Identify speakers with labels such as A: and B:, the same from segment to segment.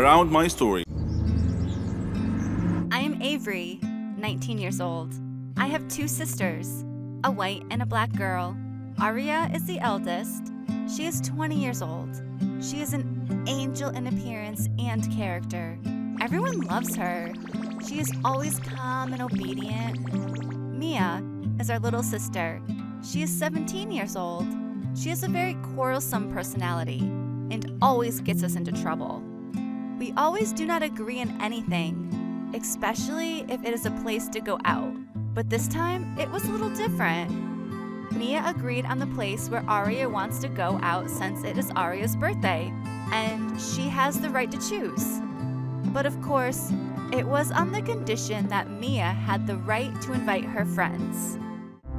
A: around my story.
B: I am Avery, 19 years old. I have two sisters, a white and a black girl. Aria is the eldest. She is 20 years old. She is an angel in appearance and character. Everyone loves her. She is always calm and obedient. Mia is our little sister. She is 17 years old. She has a very quarrelsome personality and always gets us into trouble. We always do not agree on anything, especially if it is a place to go out. But this time, it was a little different. Mia agreed on the place where Aria wants to go out since it is Aria's birthday, and she has the right to choose. But of course, it was on the condition that Mia had the right to invite her friends.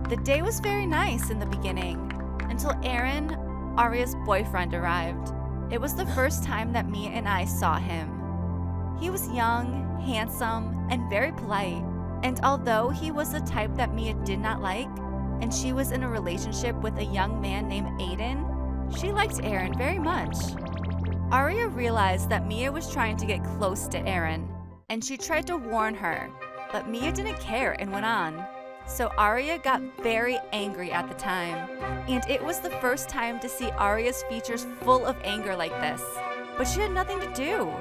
B: The day was very nice in the beginning, until Aaron, Aria's boyfriend, arrived. It was the first time that Mia and I saw him. He was young, handsome, and very polite, and although he was the type that Mia did not like, and she was in a relationship with a young man named Aiden, she liked Aaron very much. Aria realized that Mia was trying to get close to Aaron, and she tried to warn her, but Mia didn't care and went on. So Aria got very angry at the time, and it was the first time to see Aria's features full of anger like this, but she had nothing to do.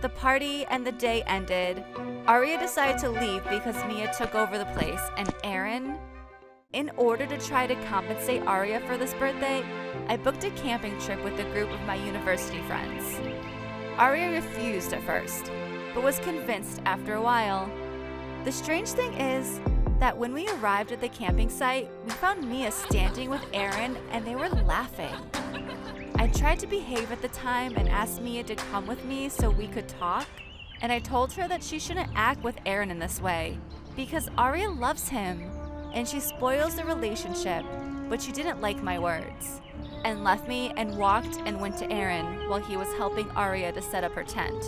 B: The party and the day ended. Aria decided to leave because Mia took over the place, and Aaron, in order to try to compensate Aria for this birthday, I booked a camping trip with a group of my university friends. Aria refused at first, but was convinced after a while. The strange thing is that when we arrived at the camping site, we found Mia standing with Aaron and they were laughing. I tried to behave at the time and asked Mia to come with me so we could talk, and I told her that she shouldn't act with Aaron in this way because Aria loves him and she spoils the relationship, but she didn't like my words and left me and walked and went to Aaron while he was helping Aria to set up her tent.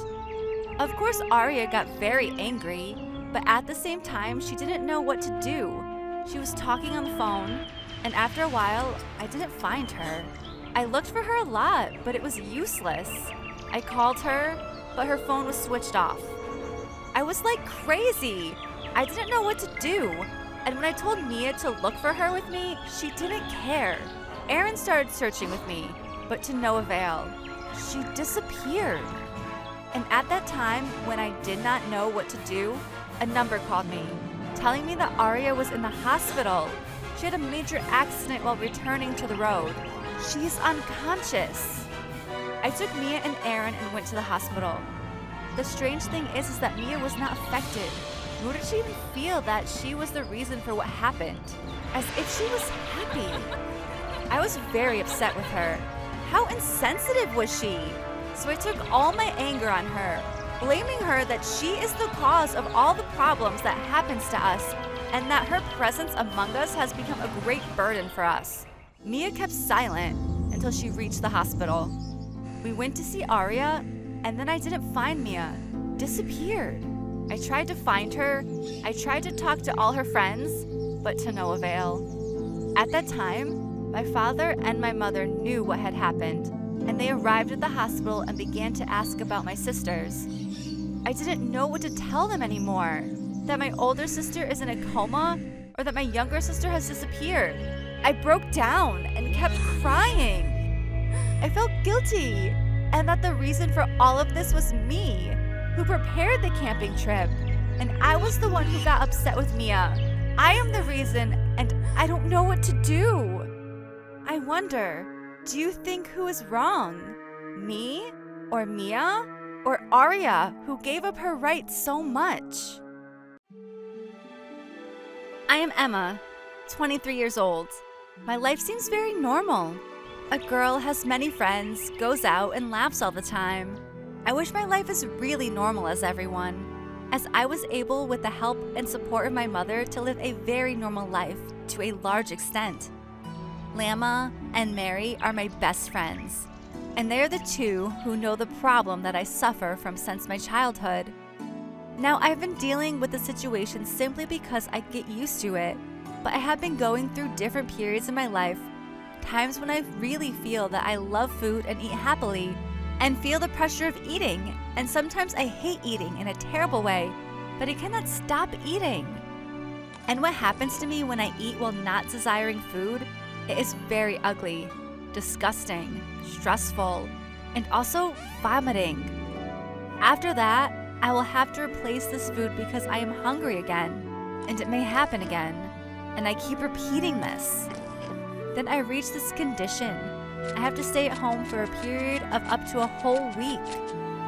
B: Of course, Aria got very angry, but at the same time, she didn't know what to do. She was talking on the phone, and after a while, I didn't find her. I looked for her a lot, but it was useless. I called her, but her phone was switched off. I was like crazy. I didn't know what to do. And when I told Mia to look for her with me, she didn't care. Aaron started searching with me, but to no avail. She disappeared. And at that time, when I did not know what to do, a number called me, telling me that Aria was in the hospital. She had a major accident while returning to the road. She is unconscious. I took Mia and Aaron and went to the hospital. The strange thing is that Mia was not affected, nor did she even feel that she was the reason for what happened, as if she was happy. I was very upset with her. How insensitive was she? So I took all my anger on her, blaming her that she is the cause of all the problems that happens to us and that her presence among us has become a great burden for us. Mia kept silent until she reached the hospital. We went to see Aria, and then I didn't find Mia. Disappeared. I tried to find her. I tried to talk to all her friends, but to no avail. At that time, my father and my mother knew what had happened, and they arrived at the hospital and began to ask about my sisters. I didn't know what to tell them anymore. That my older sister is in a coma, or that my younger sister has disappeared. I broke down and kept crying. I felt guilty, and that the reason for all of this was me, who prepared the camping trip, and I was the one who got upset with Mia. I am the reason, and I don't know what to do. I wonder, do you think who is wrong? Me, or Mia, or Aria, who gave up her rights so much? I am Emma, 23 years old. My life seems very normal. A girl has many friends, goes out, and laughs all the time. I wish my life is really normal as everyone, as I was able, with the help and support of my mother, to live a very normal life to a large extent. Lama and Mary are my best friends, and they are the two who know the problem that I suffer from since my childhood. Now, I've been dealing with the situation simply because I get used to it, but I have been going through different periods in my life, times when I really feel that I love food and eat happily, and feel the pressure of eating. And sometimes I hate eating in a terrible way, but I cannot stop eating. And what happens to me when I eat while not desiring food? It is very ugly, disgusting, stressful, and also vomiting. After that, I will have to replace this food because I am hungry again, and it may happen again, and I keep repeating this. Then I reach this condition. I have to stay at home for a period of up to a whole week.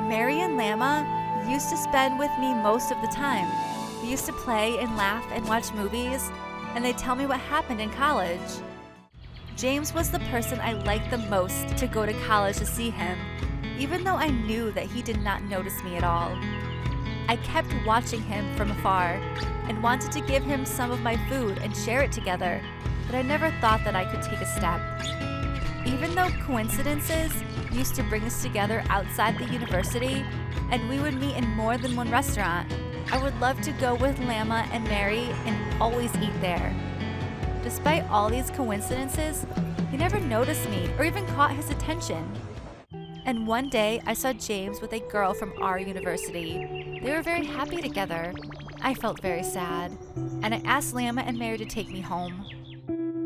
B: Mary and Lama used to spend with me most of the time. We used to play and laugh and watch movies, and they tell me what happened in college. James was the person I liked the most to go to college to see him, even though I knew that he did not notice me at all. I kept watching him from afar and wanted to give him some of my food and share it together, but I never thought that I could take a step. Even though coincidences used to bring us together outside the university and we would meet in more than one restaurant, I would love to go with Lama and Mary and always eat there. Despite all these coincidences, he never noticed me or even caught his attention. And one day, I saw James with a girl from our university. They were very happy together. I felt very sad, and I asked Lama and Mary to take me home.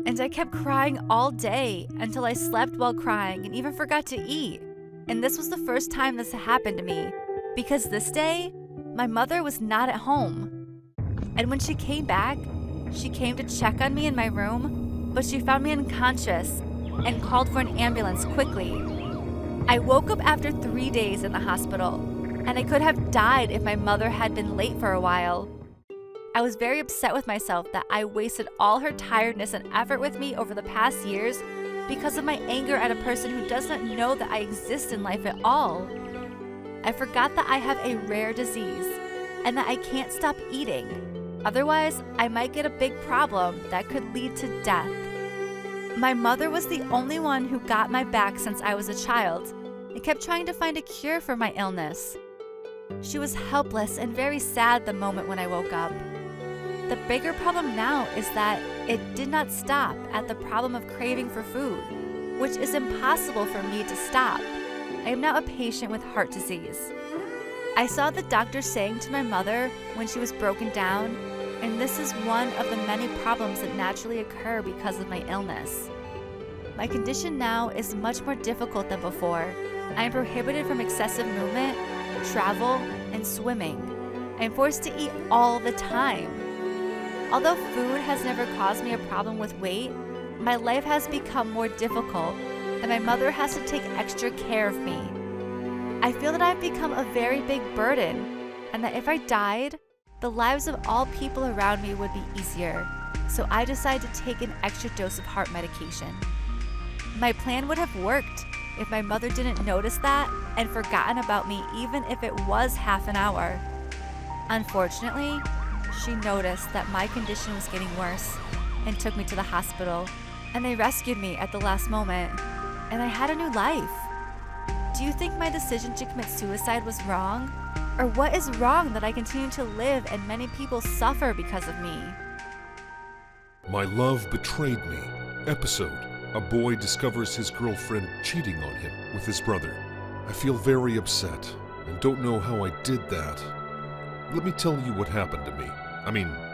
B: And I kept crying all day until I slept while crying and even forgot to eat. And this was the first time this happened to me, because this day, my mother was not at home. And when she came back, she came to check on me in my room, but she found me unconscious and called for an ambulance quickly. I woke up after 3 days in the hospital, and I could have died if my mother had been late for a while. I was very upset with myself that I wasted all her tiredness and effort with me over the past years because of my anger at a person who does not know that I exist in life at all. I forgot that I have a rare disease and that I can't stop eating. Otherwise, I might get a big problem that could lead to death. My mother was the only one who got my back since I was a child and kept trying to find a cure for my illness. She was helpless and very sad the moment when I woke up. The bigger problem now is that it did not stop at the problem of craving for food, which is impossible for me to stop. I am now a patient with heart disease. I saw the doctor saying to my mother when she was broken down, and this is one of the many problems that naturally occur because of my illness. My condition now is much more difficult than before. I am prohibited from excessive movement, travel, and swimming. I am forced to eat all the time. Although food has never caused me a problem with weight, my life has become more difficult, and my mother has to take extra care of me. I feel that I've become a very big burden, and that if I died, the lives of all people around me would be easier, so I decided to take an extra dose of heart medication. My plan would have worked if my mother didn't notice that and forgotten about me even if it was half an hour. Unfortunately, she noticed that my condition was getting worse and took me to the hospital, and they rescued me at the last moment, and I had a new life. Do you think my decision to commit suicide was wrong? Or what is wrong that I continue to live and many people suffer because of me?
A: My love betrayed me. Episode: a boy discovers his girlfriend cheating on him with his brother. I feel very upset and don't know how I did that. Let me tell you what happened to me.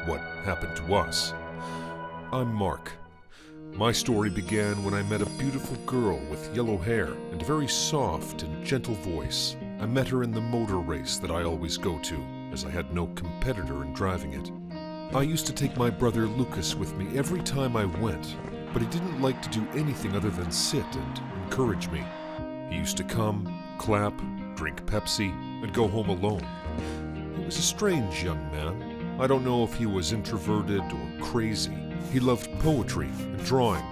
A: What happened to us. I'm Mark. My story began when I met a beautiful girl with yellow hair and a very soft and gentle voice. I met her in the motor race that I always go to, as I had no competitor in driving it. I used to take my brother Lucas with me every time I went, but he didn't like to do anything other than sit and encourage me. He used to come, clap, drink Pepsi, and go home alone. He was a strange young man. I don't know if he was introverted or crazy. He loved poetry and drawing,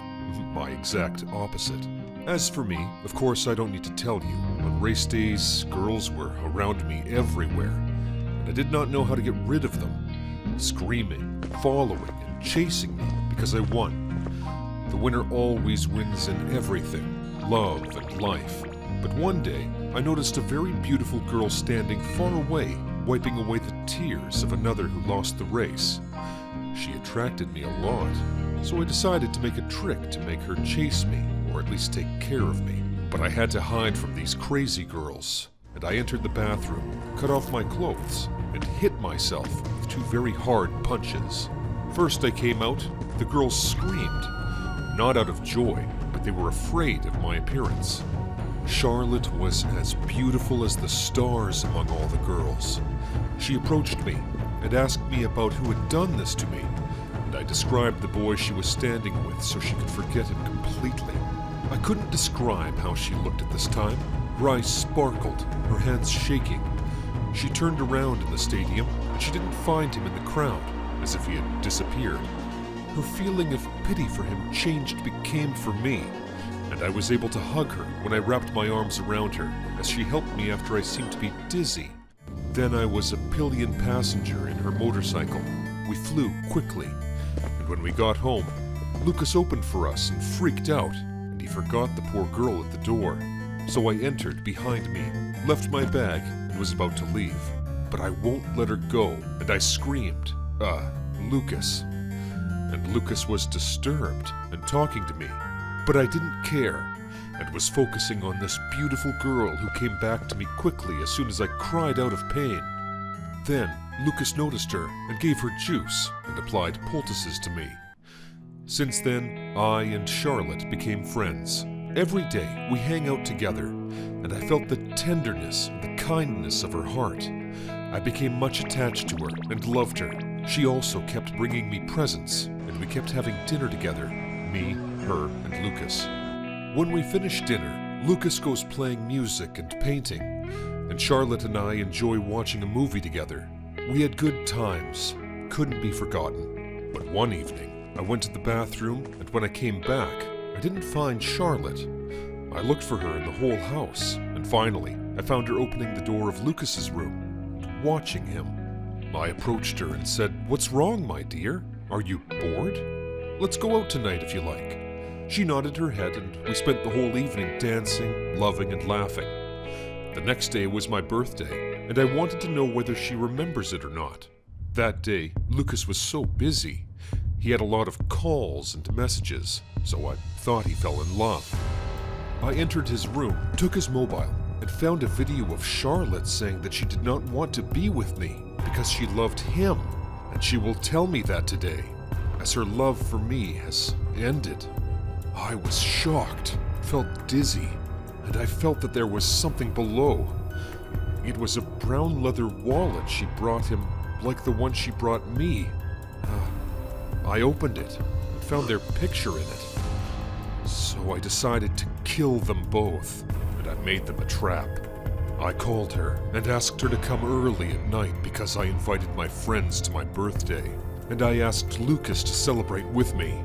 A: my exact opposite. As for me, of course I don't need to tell you, on race days, girls were around me everywhere, and I did not know how to get rid of them, screaming, following, and chasing me because I won. The winner always wins in everything, love and life. But one day, I noticed a very beautiful girl standing far away, wiping away the tears of another who lost the race. She attracted me a lot, so I decided to make a trick to make her chase me, or at least take care of me. But I had to hide from these crazy girls, and I entered the bathroom, cut off my clothes, and hit myself with 2 very hard punches. First I came out, the girls screamed, not out of joy, but they were afraid of my appearance. Charlotte was as beautiful as the stars among all the girls. She approached me and asked me about who had done this to me, and I described the boy she was standing with so she could forget him completely. I couldn't describe how she looked at this time. Her eyes sparkled, her hands shaking. She turned around in the stadium, and she didn't find him in the crowd, as if he had disappeared. Her feeling of pity for him changed became for me, and I was able to hug her when I wrapped my arms around her as she helped me after I seemed to be dizzy. Then I was a pillion passenger in her motorcycle. We flew quickly, and when we got home, Lucas opened for us and freaked out, and he forgot the poor girl at the door. So I entered behind me, left my bag, and was about to leave. But I won't let her go, and I screamed, Lucas. And Lucas was disturbed and talking to me. But I didn't care, and was focusing on this beautiful girl who came back to me quickly as soon as I cried out of pain. Then Lucas noticed her and gave her juice and applied poultices to me. Since then, I and Charlotte became friends. Every day we hang out together, and I felt the tenderness and the kindness of her heart. I became much attached to her and loved her. She also kept bringing me presents, and we kept having dinner together, me, her, and Lucas. When we finish dinner, Lucas goes playing music and painting, and Charlotte and I enjoy watching a movie together. We had good times, couldn't be forgotten. But one evening, I went to the bathroom, and when I came back, I didn't find Charlotte. I looked for her in the whole house, and finally, I found her opening the door of Lucas's room, watching him. I approached her and said, "What's wrong, my dear? Are you bored? Let's go out tonight if you like." She nodded her head, and we spent the whole evening dancing, loving, and laughing. The next day was my birthday, and I wanted to know whether she remembers it or not. That day, Lucas was so busy. He had a lot of calls and messages, so I thought he fell in love. I entered his room, took his mobile, and found a video of Charlotte saying that she did not want to be with me because she loved him, and she will tell me that today, as her love for me has ended. I was shocked, felt dizzy, and I felt that there was something below. It was a brown leather wallet she brought him, like the one she brought me. I opened it and found their picture in it. So I decided to kill them both, and I made them a trap. I called her and asked her to come early at night because I invited my friends to my birthday, and I asked Lucas to celebrate with me.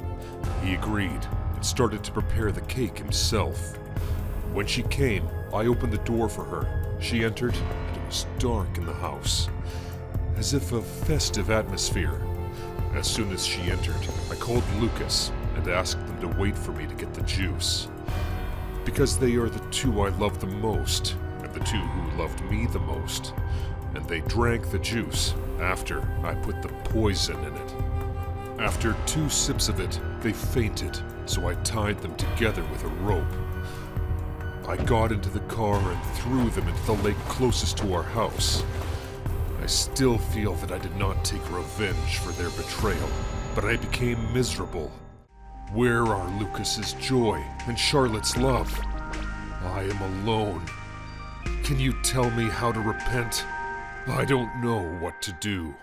A: He agreed and started to prepare the cake himself. When she came, I opened the door for her. She entered, and it was dark in the house, as if a festive atmosphere. As soon as she entered, I called Lucas and asked them to wait for me to get the juice. Because they are the two I love the most, and the two who loved me the most. And they drank the juice after I put the poison in it. After 2 sips of it, they fainted, so I tied them together with a rope. I got into the car and threw them into the lake closest to our house. I still feel that I did not take revenge for their betrayal, but I became miserable. Where are Lucas's joy and Charlotte's love? I am alone. Can you tell me how to repent? I don't know what to do.